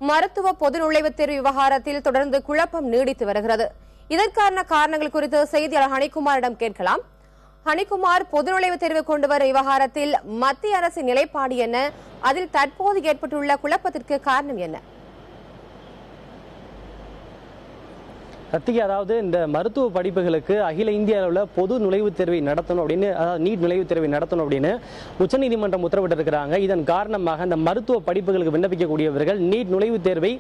மருத்துவ பொது நுழைவுத் தேர்வு விவகாரத்தில் தொடர்ந்து குழப்பம் நீடித்து வருகிறது. இதற்கான காரணங்கள் குறித்து செய்தியாளர் ஹனிகுமாரிடம் கேட்கலாம். ஹனிகுமார், பொது நுழைவுத் தேர்வு கொண்டுவரும் விவகாரத்தில் மத்திய அரசின் நிலைப்பாடு என்ன? அதில் தற்போது ஏற்பட்டுள்ள குழப்பத்திற்கு காரணம் என்ன? சத்திகா, அதாவது இந்த மருத்துவ படிப்புகளுக்கு அகில இந்திய அளவில் பொது நுழைவுத் தேர்வை நடத்தணும் அப்படின்னு, அதாவது நீட் நுழைவுத் தேர்வை நடத்தணும் அப்படின்னு உச்சநீதிமன்றம் உத்தரவிட்டிருக்கிறாங்க. இதன் காரணமாக இந்த மருத்துவ படிப்புகளுக்கு விண்ணப்பிக்கக்கூடியவர்கள் நீட் நுழைவுத் தேர்வை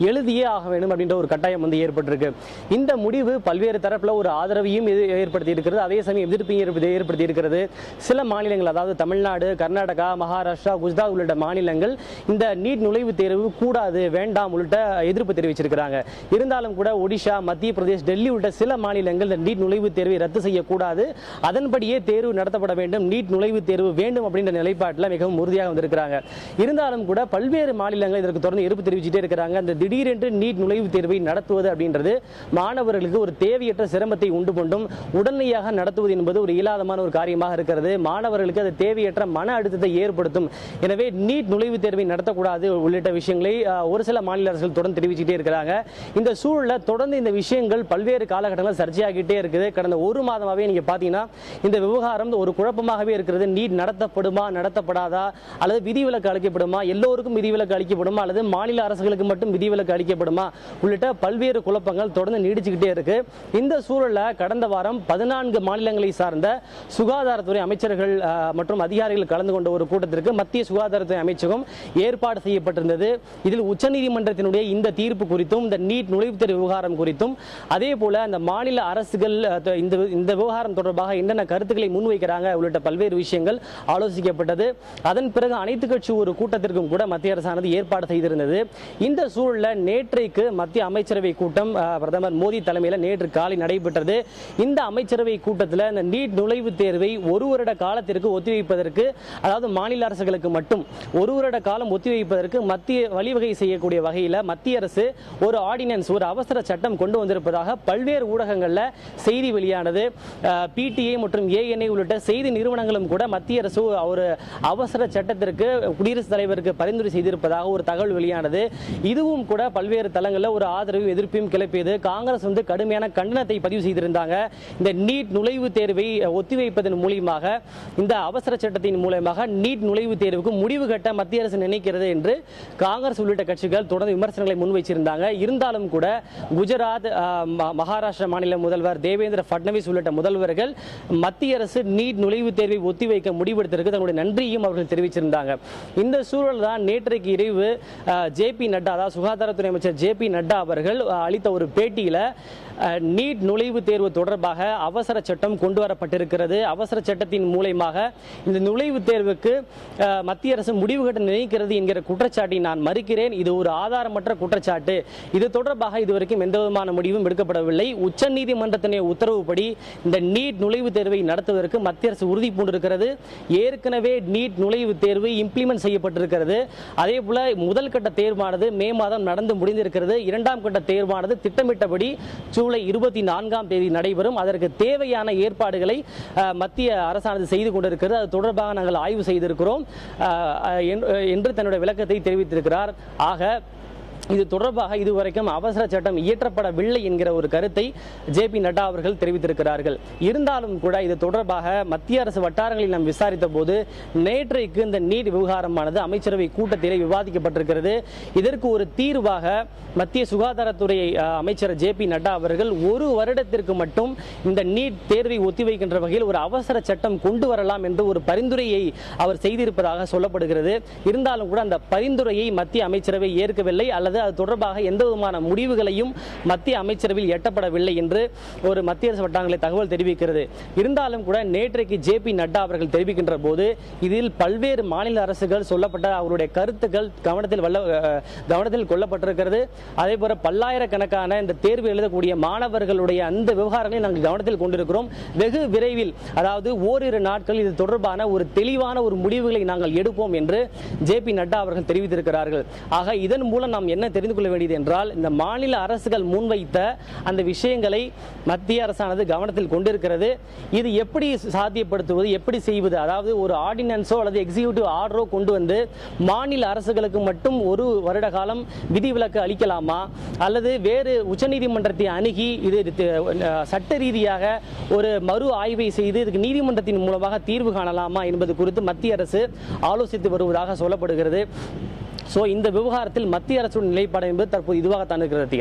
எழுதியே ஆக வேண்டும் அப்படின்ற ஒரு கட்டாயம் ஏற்பட்டிருக்கு. இந்த முடிவு பல்வேறு தரப்பில் ஒரு ஆதரவையும் ஏற்படுத்தி இருக்கிறது, அதே சமயம் எதிர்ப்பையும் ஏற்படுத்தி இருக்கிறது. சில மாநிலங்கள், அதாவது தமிழ்நாடு, கர்நாடகா, மகாராஷ்டிரா, குஜராத் உள்ளிட்ட மாநிலங்கள் இந்த நீட் நுழைவுத் தேர்வு கூடாது, வேண்டாம் உள்ளிட்ட எதிர்ப்பு தெரிவிச்சிருக்கிறாங்க. இருந்தாலும் கூட ஒடிஷா, மத்திய பிரதேஷ், டெல்லி உள்ளிட்ட சில மாநிலங்கள் இந்த நீட் நுழைவுத் தேர்வை ரத்து செய்யக்கூடாது, அதன்படியே தேர்வு நடத்தப்பட வேண்டும், நீட் நுழைவுத் தேர்வு வேண்டும் அப்படின்ற நிலைப்பாட்டில் மிகவும் உறுதியாக வந்திருக்கிறாங்க. இருந்தாலும் கூட பல்வேறு மாநிலங்கள் இதற்கு தொடர்ந்து எதிர்ப்பு தெரிவிச்சுட்டே இருக்கிறாங்க. அந்த திடீரென்று நீட் நுழைவுத் தேர்வை நடத்துவது அப்படின்றது மாணவர்களுக்கு ஒரு தேவையற்ற சிரமத்தை உண்டு கொண்டும் உடனடியாக நடத்துவது என்பது ஒரு இயலாதமான ஒரு காரியமாக இருக்கிறது. மாணவர்களுக்கு அது தேவையற்ற மன அழுத்தத்தை ஏற்படுத்தும். எனவே நீட் நுழைவுத் தேர்வை நடத்தக்கூடாது உள்ளிட்ட விஷயங்களை ஒரு சில மாநில அரசுகள் தொடர்ந்து தெரிவிச்சுட்டே இருக்கிறாங்க. இந்த சூழலில் தொடர்ந்து இந்த விஷயங்கள் பல்வேறு காலகட்டங்களில் சர்ச்சையாகிட்டே இருக்குது. கடந்த ஒரு மாதமாகவே நீங்க பாத்தீங்கன்னா இந்த விவகாரம் ஒரு குழப்பமாகவே இருக்கிறது. நீட் நடத்தப்படுமா, நடத்தப்படாதா, அல்லது விதிவிலக்கு அளிக்கப்படுமா, எல்லோருக்கும் விதிவிலக்கு அளிக்கப்படுமா, அல்லது மாநில அரசுகளுக்கு மட்டும் விதிவிலக்கு அளிக்கப்படுமா உள்ளிட்ட பல்வேறு குழப்பங்கள் தொடர்ந்து நீடிச்சுக்கிட்டே இருக்கு. இந்த சூழல்ல கடந்த வாரம் 14 மாநிலங்களை சார்ந்த சுகாதாரத்துறை அமைச்சர்கள் மற்றும் அதிகாரிகள் கலந்து கொண்ட ஒரு கூட்டத்திற்கு மத்திய சுகாதாரத்துறை அமைச்சகம் ஏற்பாடு செய்யப்பட்டிருந்தது. இதில் உச்சநீதிமன்றத்தினுடைய இந்த தீர்ப்பு குறித்தும், இந்த நீட் நுழைவுத் தேர்வு விவகாரம் குறித்தும், அதே போல அந்த மாநில அரசுகள் இந்த விவகாரம் தொடர்பாக என்னென்ன கருத்துக்களை முன்வைக்கிறாங்க உள்ளிட்ட பல்வேறு விஷயங்கள் ஆலோசிக்கப்பட்டது. அதன் பிறகு அனைத்து கட்சி ஒரு கூட்டத்திற்கும் கூட மத்திய அரசானது ஏற்பாடு செய்திருந்தது. இந்த சூழலில் நேற்றைக்கு மத்திய அமைச்சரவை கூட்டம் பிரதமர் மோடி தலைமையில் நேற்று காலை நடைபெற்றது. இந்த அமைச்சரவை கூட்டத்தில் இந்த நீட் நுழைவுத் தேர்வை ஒரு வருட காலத்திற்கு ஒத்திவைப்பதற்கு, அதாவது மாநில அரசுகளுக்கு மட்டும் ஒரு வருட காலம் ஒத்திவைப்பதற்கு மத்திய வழிவகை செய்யக்கூடிய வகையில் மத்திய அரசு ஒரு ஆர்டினன்ஸ், ஒரு அவசர சட்டம் கொண்டு வந்திருப்பதாக பல்வேறு ஊடகங்கள்ல செய்தி வெளியானது. பிடிஐ மற்றும் ஏஎன்ஐ உள்ளிட்ட செய்தி நிறுவனங்களும் கூட மத்திய அரசு ஒரு அவசர சட்டத்திற்கு குடியரசுத் தலைவருக்கு பரிந்துரை செய்திருப்பதாக ஒரு தகவல் வெளியானது. இதுவும் கூட பல்வேறு தளங்களில் ஒரு ஆதரவு எதிர்ப்பையும் கிளப்பியது. காங்கிரஸ் கடுமையான கண்டனத்தை பதிவு செய்திருந்தாங்க. இந்த நீட் நுழைவுத் தேர்வை ஒத்திவைப்பதன் மூலமாக, இந்த அவசர சட்டத்தின் மூலமாக நீட் நுழைவுத் தேர்வுக்கு முடிவு கட்ட மத்திய அரசு நினைக்கிறது என்று காங்கிரஸ் உள்ளிட்ட கட்சிகள் தொடர்ந்து விமர்சனங்களை முன்வைச்சிருந்தாங்க. இருந்தாலும் கூட குஜராத், மகாராஷ்டிரா மாநில முதல்வர் தேவேந்திர பட்னவிஸ் உள்ளிட்ட முதல்வர்கள் மத்திய அரசு நீட் நுழைவுத் தேர்வை ஒத்திவைக்க முடிவெடுத்திருக்கு தங்களுடைய நன்றியையும் அவர்கள் தெரிவிச்சிருந்தாங்க. இந்த சூழல் தான் நேற்றைக்கு இரவு ஜே.பி. நட்டா, அதாவது சுகாதாரத்துறை அமைச்சர் ஜே.பி. நட்டா அவர்கள் அளித்த ஒரு பேட்டியில நீட் நுழைவுத் தேர்வு தொடர்பாக அவசர சட்டம் கொண்டு வரப்பட்டிருக்கிறது. அவசர சட்டத்தின் மூலமாக இந்த நுழைவுத் தேர்வுக்கு மத்திய அரசு முடிவு கட்ட நினைக்கிறது என்கிற குற்றச்சாட்டை நான் மறுக்கிறேன். இது ஒரு ஆதாரமற்ற குற்றச்சாட்டு. இது தொடர்பாக இதுவரைக்கும் எந்த விதமான முடிவும் எடுக்கப்படவில்லை. உச்சநீதிமன்றத்தினுடைய உத்தரவுப்படி இந்த நீட் நுழைவுத் தேர்வை நடத்துவதற்கு மத்திய அரசு உறுதி பூண்டிருக்கிறது. ஏற்கனவே நீட் நுழைவுத் தேர்வு இம்ப்ளிமெண்ட் செய்யப்பட்டிருக்கிறது. அதே போல முதல் கட்ட தேர்வானது மே மாதம் நடந்து முடிந்திருக்கிறது. இரண்டாம் கட்ட தேர்வானது திட்டமிட்டபடி ஜூலை 24ஆம் தேதி நடைபெறும். அதற்கு தேவையான ஏற்பாடுகளை மத்திய அரசானது செய்து கொண்டிருக்கிறது. அது தொடர்பாக நாங்கள் ஆய்வு செய்திருக்கிறோம் என்று தன்னுடைய விளக்கத்தை தெரிவித்திருக்கிறார். ஆக இது தொடர்பாக இதுவரைக்கும் அவசர சட்டம் இயற்றப்படவில்லை என்கிற ஒரு கருத்தை ஜே.பி. நட்டா அவர்கள் தெரிவித்திருக்கிறார்கள். இருந்தாலும் கூட இது தொடர்பாக மத்திய அரசு வட்டாரங்களில் நாம் விசாரித்த போது நேற்றைக்கு இந்த நீட் விவகாரமானது அமைச்சரவை கூட்டத்திலே விவாதிக்கப்பட்டிருக்கிறது. இதற்கு ஒரு தீர்வாக மத்திய சுகாதாரத்துறை அமைச்சர் ஜே.பி. நட்டா அவர்கள் ஒரு வருடத்திற்கு மட்டும் இந்த நீட் தேர்வை ஒத்திவைக்கின்ற வகையில் ஒரு அவசர சட்டம் கொண்டு வரலாம் என்று ஒரு பரிந்துரையை அவர் செய்திருப்பதாக சொல்லப்படுகிறது. இருந்தாலும் கூட அந்த பரிந்துரையை மத்திய அமைச்சரவை ஏற்கவில்லை, அல்லது அது தொடர்பாக எந்த விதமான முடிவுகளையும் மத்திய அமைச்சரவையில் எட்டப்படவில்லை என்று ஒரு மத்திய அரசு வட்டாரங்களை தகவல் தெரிவிக்கிறது. இருந்தாலும் கூட நேற்றைக்கு ஜே.பி. நட்டா அவர்கள் தெரிவிக்கின்ற போது இதில் பல்வேறு மாநில அரசுகள் சொல்லப்பட்ட அவருடைய கருத்துக்கள் கவனத்தில் கொள்ளப்பட்டிருக்கிறது. அதே போல பல்லாயிரக்கணக்கான இந்த தேர்வு எழுதக்கூடிய மாணவர்களுடைய அந்த விவகாரங்களை நாங்கள் கவனத்தில் கொண்டிருக்கிறோம். வெகு விரைவில், அதாவது ஓரிரு நாட்கள் இது தொடர்பான ஒரு தெளிவான ஒரு முடிவுகளை நாங்கள் எடுப்போம் என்று ஜே.பி. நட்டா அவர்கள் தெரிவித்திருக்கிறார்கள். ஆக இதன் மூலம் நாம் என்ன என்ன தெரிந்து கொள்ள வேண்டியது என்றால், இந்த மாநில அரசுகள் முன்வைத்த அந்த விஷயங்களை மத்திய அரசானது கவனத்தில் கொண்டிருக்கிறது. இது எப்படி சாத்தியப்படுத்துவது, எப்படி செய்வது, அதாவது ஒரு ஆர்டினன்ஸோ அல்லது எக்ஸிகியூட்டிவ் ஆர்டரோ கொண்டு வந்து மாநில அரசுகளுக்கு மட்டும் ஒரு வருட காலம் விதிவிலக்கு அளிக்கலாமா, அல்லது வேறு உச்சநீதிமன்றத்தை அணுகி இது சட்ட ரீதியாக ஒரு மறு ஆய்வை செய்து இதுக்கு நீதிமன்றத்தின் மூலமாக தீர்வு காணலாமா என்பது குறித்து மத்திய அரசு ஆலோசித்து வருவதாக சொல்லப்படுகிறது. இந்த விவகாரத்தில் மத்திய அரசின் நிலைப்பாடு என்பது தற்போது இதுவாகத்தான் இருக்கிறது.